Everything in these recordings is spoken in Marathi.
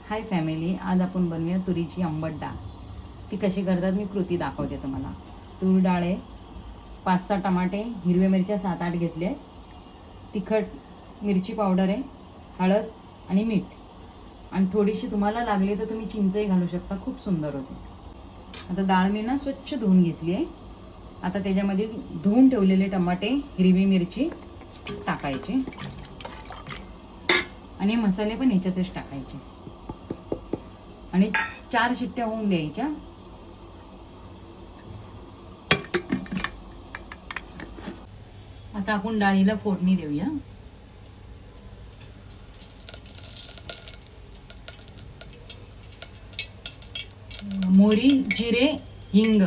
हाय फॅमिली, आज आपण बनवूया तुरीची आंबट डाळ। ती कशी करतात मी कृती दाखवते तुम्हाला। तूर डाळ आहे, 5-6 टमाटे, हिरव्या मिरच्या 7-8 घेतले, तिखट मिरची पावडर आहे, हळद आणि मीठ, आणि थोडीशी तुम्हाला लागली तर तुम्ही चिंचही घालू शकता, खूप सुंदर होते। आता डाळ मी ना स्वच्छ धुवून घेतली आहे। आता त्याच्यामध्ये धुवून ठेवलेले टमाटे, हिरवी मिरची टाकायचे आणि मसाले पण ह्याच्यातच टाकायचे आणि 4 शिट्ट्या होऊन द्यायच्या। आता आपण डाळीला फोडणी देऊया। मोहरी, जिरे, हिंग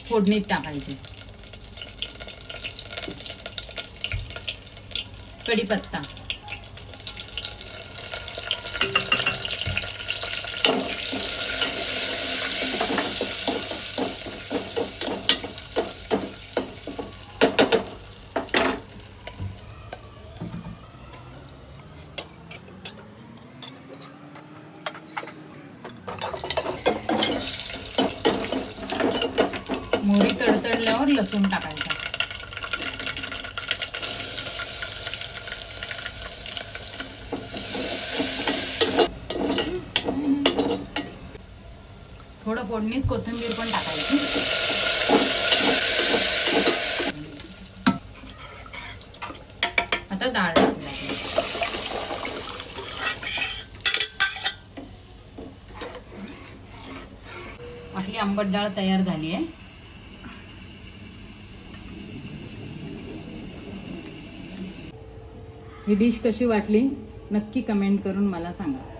फोडणीत टाकायचे, कढीपत्ता, मोहरी तडतडल्यावर लसूण टाकायचा, थोडं फोडणीत कोथिंबीर पण टाकायची। आता डाळ टाकायची। आपली आंबट डाळ तयार झाली आहे। ही डिश कशी वाटली नक्की कमेंट करून मला सांगा।